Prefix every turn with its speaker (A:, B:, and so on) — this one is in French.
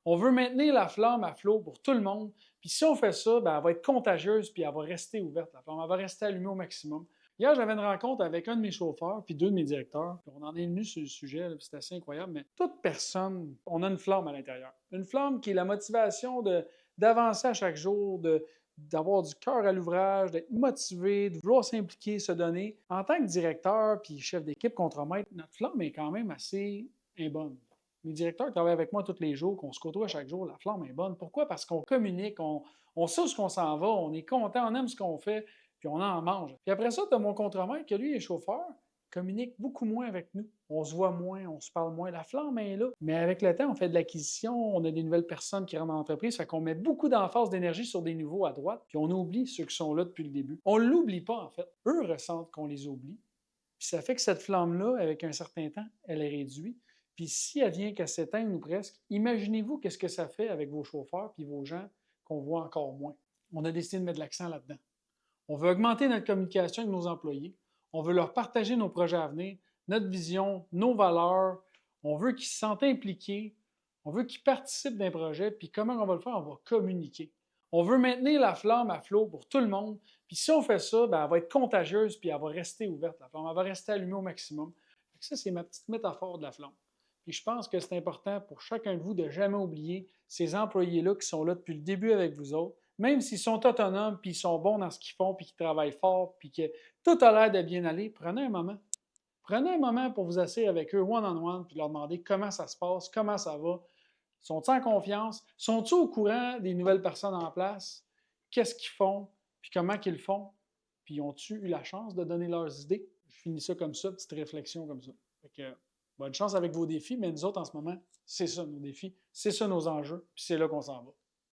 A: On veut maintenir la flamme à flot pour tout le monde. Puis si on fait ça, ben, elle va être contagieuse puis elle va rester ouverte, la flamme. Elle va rester allumée au maximum. Hier, j'avais une rencontre avec un de mes chauffeurs puis deux de mes directeurs. Puis on en est venu sur le sujet, c'est assez incroyable, mais toute personne, on a une flamme à l'intérieur. Une flamme qui est la motivation d'avancer à chaque jour, d'avoir du cœur à l'ouvrage, d'être motivé, de vouloir s'impliquer, se donner. En tant que directeur puis chef d'équipe contre-maître, notre flamme est quand même assez bonne. Mes directeurs travaillent avec moi tous les jours, qu'on se côtoie chaque jour, la flamme est bonne. Pourquoi? Parce qu'on communique, on sait où ce qu'on s'en va, on est content, on aime ce qu'on fait, puis on en mange. Puis après ça, tu as mon contremaître, que lui est chauffeur, communique beaucoup moins avec nous. On se voit moins, on se parle moins. La flamme est là. Mais avec le temps, on fait de l'acquisition, on a des nouvelles personnes qui rentrent dans l'entreprise, fait qu'on met beaucoup d'emphase d'énergie sur des nouveaux à droite, puis on oublie ceux qui sont là depuis le début. On ne l'oublie pas, en fait. Eux ressentent qu'on les oublie. Puis ça fait que cette flamme-là, avec un certain temps, elle est réduite. Puis si elle vient qu'à s'éteindre ou presque, imaginez-vous qu'est-ce que ça fait avec vos chauffeurs puis vos gens qu'on voit encore moins. On a décidé de mettre de l'accent là-dedans. On veut augmenter notre communication avec nos employés. On veut leur partager nos projets à venir, notre vision, nos valeurs. On veut qu'ils se sentent impliqués. On veut qu'ils participent d'un projet. Puis comment on va le faire? On va communiquer. On veut maintenir la flamme à flot pour tout le monde. Puis si on fait ça, ben, elle va être contagieuse puis elle va rester ouverte, la flamme. Elle va rester allumée au maximum. Ça, c'est ma petite métaphore de la flamme. Puis je pense que c'est important pour chacun de vous de ne jamais oublier ces employés-là qui sont là depuis le début avec vous autres, même s'ils sont autonomes, puis ils sont bons dans ce qu'ils font, puis qu'ils travaillent fort, puis que tout a l'air de bien aller, prenez un moment. Prenez un moment pour vous asseoir avec eux one-on-one, puis leur demander comment ça se passe, comment ça va. Sont-ils en confiance? Sont-ils au courant des nouvelles personnes en place? Qu'est-ce qu'ils font? Puis comment ils le font? Puis ont-ils eu la chance de donner leurs idées? Je finis ça comme ça, petite réflexion comme ça. Fait que, bonne chance avec vos défis, mais nous autres, en ce moment, c'est ça nos défis, c'est ça nos enjeux, puis c'est là qu'on s'en va.